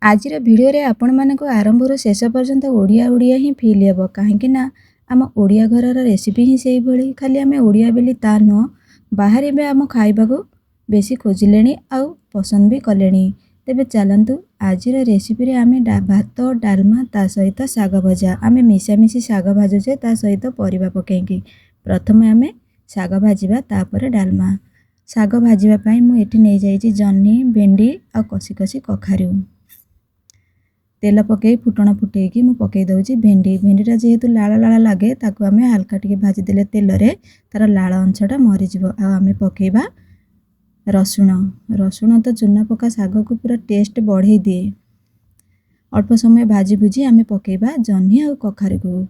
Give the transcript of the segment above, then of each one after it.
आजिर video रे आपण मानक आरंभर शेष पर्यंत ओडिया ओडिया ही फिल हेब कहीं ना आम ओडिया घरर रेसिपी ही से भली खाली आम ओडिया बेली ता न बाहर भी आम खाइबा को बेसी खोजिले आउ पसंद भी कले। तेबे चलतु आजिर रेसिपी रे आम भात डालमा ता सहित शाग भजा आम मिशामिशी शाग भाजुचे ता सहित परिबा पकईकी प्रथम आम शाग भाजिबा तापर डालमा। शाग भाजिबा मु एठी नहीं जाइछि जन्नी भेंडी आ कसी कसी कखारू तेल पकई फुटण फुटेकी मु पकई दउछि भेंडी। भेंडीटा जेहेतु लाल लाल लगे ताकू आम हल्का टिके भाजी देले तेल रे तार लाल अंशटा मरी जिवो। आ आम पकेबा रसुण। रसुण तो चूना पका शाग को पूरा टेस्ट बढ़ई दिए। अल्प समय भाजी भुजी आम पकेबा जन्नी आ कखारू को।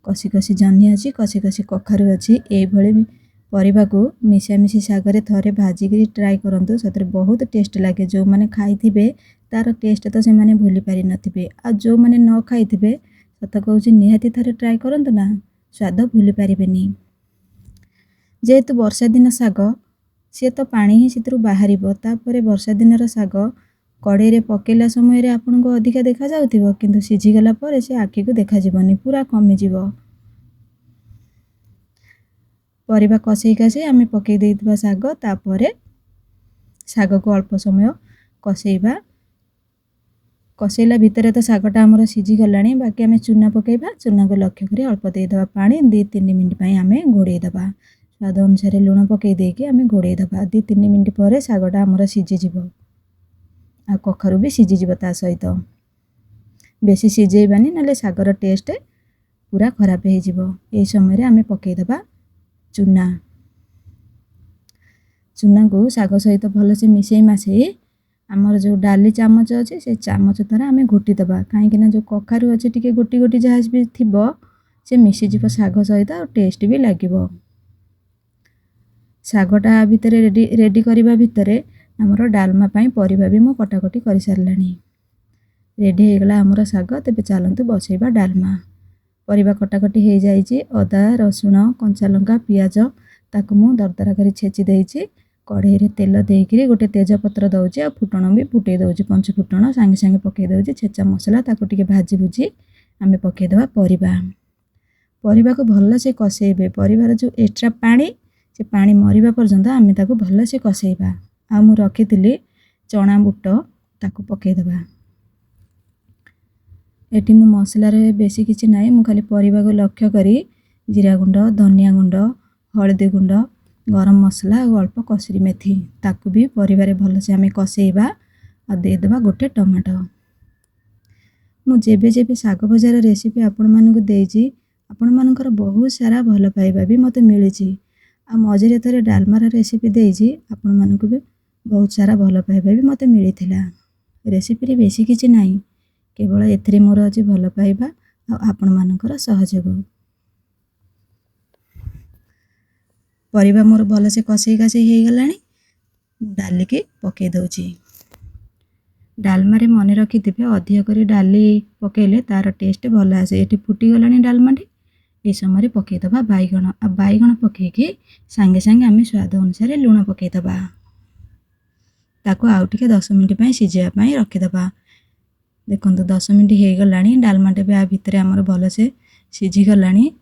कसी कसी जन्नी अच्छी कसी कसी कखारू अच्छी एभली परिबा को मिशामिशी शागरे थरे भाजिकी ट्राए करंतु सतरे बहुत टेस्ट लगे। जो माने खाइथिबे तार टेस्ट तो से माने भूली पारि नथिबे आ जो माने न खाइथिबे सत कहूछि निहाती थरे ट्राए करंतु ना स्वाद भूली पारिबेनी। जेहेतु वर्षा दिन शाग सी तो पानी ही सितरु बाहरिबो तापरे वर्षा दिन रो शाग कड़े रे पकेला समय रे आपन को अधिका देखा जाउथिबो किंतु सिझी गला पर से आखी को देखा जिवनी पूरा कमी जिवो। परिबा कसेई कासे आमे पकई देइतबा शाग तापरे शाग को अल्प समय कसेइबा। कसेला भितर तो शागटा आमर सिझी गलानी बाकी आमे चूना पकेबा। चूना को लक्ष्य करी अल्प देइदबा पानी 2-3 मिनिट पई आमे घोड़ेई दबा। स्वाद अनुसार लुण पकई देके आमे घोड़ेई दबा। 2-3 मिनिट पर शागटा आमर सिझी जिवो आ कखारू भी सिझी जिवो ता सहित। बेसी सिझेइबानी नले शागर टेस्ट पूरा खराब हो जिवो। एई समय रे आमे पकई दबा चूना। चूना को शाग सहित भल से मिसेई मासेई आमर जो डाली चामच अच्छे से चामच द्वारा आम घोटी दबा कहीं जो कखारू अच्छे टी गोटी गोटी जहाँ भी थी से मिसीज शाग सहित टेस्ट भी लगे। शागटा भितर रेडी करने भितर आमर डालमा पाई परिबा भी मु कटाकटी कर सारानी। रेडी हो गला आमर शाग। तेबे चलतु बसैबा डालमा। परिबा कटाकटी हो जाइए अदा रसुण कंचा लंका पियाज ताकू मु दरदरा कर छेची देइछि। कढ़ई रे तेल देइकरी गोटे तेजपत्र दउछि आ फुटण भी फुटई दउछि। 5 फुटण सांगे सांगे पकई दउछि। छेचा मसला ताकू टिके भाजी भुजी आमे पकई देबा परिबा। परिबा को भल से कसेइबे। परिबार जो एक्स्ट्रा पानी से पानी मरिबा पर्यंत आमे ताकू भल से कसेइबा। आ मु रखिथिली चना बुट ताकू पकई देबा। एटी मु मसला रे बेसी किछि नाइ मु खाली परिबा को लक्ष्य करी जीरा गुंड धनिया गुंड हळदी गुंड गरम मसला और अल्प कसुरी मेथी ताकू भी परिवार भल से आमे कसेइबा आ दे देबा गोटे टमाटो। मु जेबे जेबे शाग भजार रेसिपी आपण मानकु देइछि आपण मानकर बहुत सारा भल पाइबा भी मते मिलिछि। आ मझिरे थरे डालमार रेसिपी देइछि आपण मानकु भी बहुत सारा भल पाइबा भी मते मिलिथिला। रेसिपी रे बेसी किछि नाही केवल एथरे मोर अछि भल पाइबा आ आपण मानकर सहयोग। परिबा मोर भल से कसेई कासेई हो गलानी डाली की पकई दउछि। डालमा रे मने रखिथिबे अधिक करी डाली पकेले तार टेस्ट भल आसे। एठी फुटी गलानी डालमाटी ए समय पकई दबा बैगण। आ बैगण पकेकी सांगे सांगे आमे स्वाद अनुसार लुण पकई दबा। ताको आउ टिके 10 मिनिट पई सिझिया पई रखि दबा। देखंतु 10 मिनिट हो गलानी डालमाटे बे आ भितरे हमर भल से सिझी गलानी।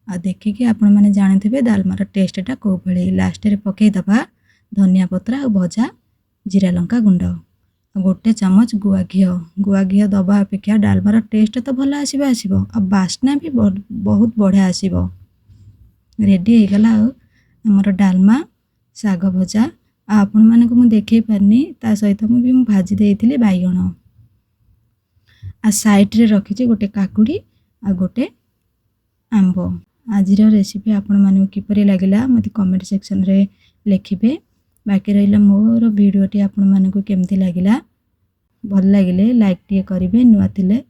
आ देखिकी आपण माने जानिथिबे डालमार टेस्टटा को भली। लास्ट रे पकई दबा धनिया पत्रा और भजा जीरा लंका गुंड गोटे चमच गुआ घी दबा अपेक्षा डालमार टेस्ट तो भल आसीबो आसीबो आ बास्ना भी बहुत बढ़िया आसीबो। रेडी हो गला हमर डालमा शाग भजा। आपण माने को मु देखै पारनी ता सहित मु भी भाजी देइथिली बैगण। आ साइड रे रखिछि गोटे काकुड़ी आ गोटे आंबो। आजिर रेसिपी आपण मानू किपरि लागिला मते कमेंट सेक्शन रे लिखिबे। बाकी रहिला मोर वीडियोटी आपण मानू केमती लागिला भल लागिले लाइक टिए करिवे। नुआ थिले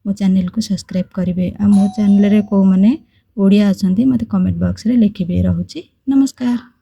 मो चैनल को सब्सक्राइब करिवे। आ मो चैनल रे को माने ओडिया अछंती मते कमेंट बॉक्स रे लिखिबे। रहुछि नमस्कार।